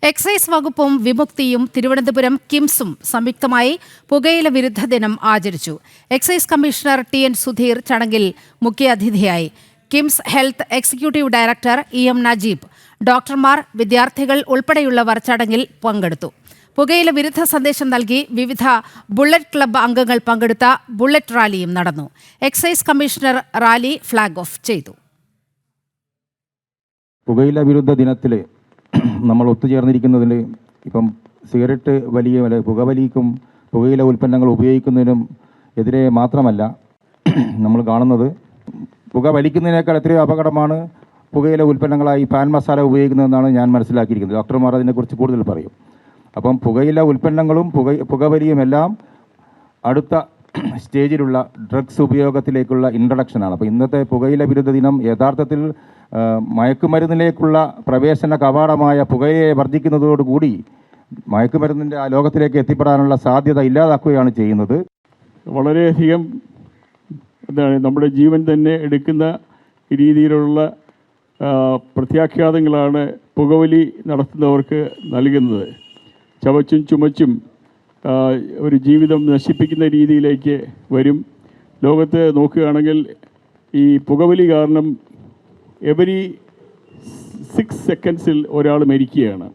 Excise വകുപ്പും വിമുക്തിയും തിരുവനന്തപുരം കിംസും സംയുക്തമായി പുകയില വിരുദ്ധ ദിനം ആചരിച്ചു. Excise commissioner TN. സുധീർ ചടങ്ങിൽ മുഖ്യാതിഥിയായി. KIMS health executive director E M. Najeeb, ഡോക്ടർമാർ, വിദ്യാർത്ഥികൾ ഉൾപ്പെടെയുള്ളവർ ചടങ്ങിൽ പങ്കെടുത്തു. പുകയില വിരുദ്ധ സന്ദേശം നൽകി വിവിധ ബുള്ളറ്റ് ക്ലബ്ബ് അംഗങ്ങൾ പങ്കെടുത്ത ബുള്ളറ്റ് റാലിയും നടന്നു. Excise commissioner rally flag off ചെയ്തു. പുകയില വിരുദ്ധ ദിനത്തിൽ നമ്മൾ ഒത്തുചേർന്നിരിക്കുന്നതിൽ ഇപ്പം സിഗരറ്റ് വലിയ പുകവലിക്കും പുകയില ഉൽപ്പന്നങ്ങൾ ഉപയോഗിക്കുന്നതിനും എതിരെ മാത്രമല്ല നമ്മൾ കാണുന്നത്, പുക വലിക്കുന്നതിനേക്കാൾ എത്രയോ അപകടമാണ് പുകയില ഉൽപ്പന്നങ്ങളായി പാൻ മസാല ഉപയോഗിക്കുന്നതെന്നാണ് ഞാൻ മനസ്സിലാക്കിയിരിക്കുന്നത്. ഡോക്ടർമാർ അതിനെക്കുറിച്ച് കൂടുതൽ പറയും. അപ്പം പുകയില ഉൽപ്പന്നങ്ങളും പുകവലിയുമെല്ലാം അടുത്ത സ്റ്റേജിലുള്ള ഡ്രഗ്സ് ഉപയോഗത്തിലേക്കുള്ള ഇൻട്രൊഡക്ഷനാണ്. അപ്പോൾ ഇന്നത്തെ പുകയില വിരുദ്ധ ദിനം യഥാർത്ഥത്തിൽ മയക്കുമരുന്നിലേക്കുള്ള പ്രവേശന കവാടമായ പുകയെ വർദ്ധിക്കുന്നതോടുകൂടി മയക്കുമരുന്നിൻ്റെ ആ ലോകത്തിലേക്ക് എത്തിപ്പെടാനുള്ള സാധ്യത ഇല്ലാതാക്കുകയാണ് ചെയ്യുന്നത്. വളരെയധികം നമ്മുടെ ജീവൻ തന്നെ എടുക്കുന്ന രീതിയിലുള്ള പ്രത്യാഘാതങ്ങളാണ് പുകവലി നടത്തുന്നവർക്ക് നൽകുന്നത്. ചവച്ചും ചുമച്ചും ഒരു ജീവിതം നശിപ്പിക്കുന്ന രീതിയിലേക്ക് വരും. ലോകത്ത് നോക്കുകയാണെങ്കിൽ ഈ പുകവലി കാരണം എവരി 6 സെക്കൻഡ്സിൽ ഒരാൾ മരിക്കുകയാണ്.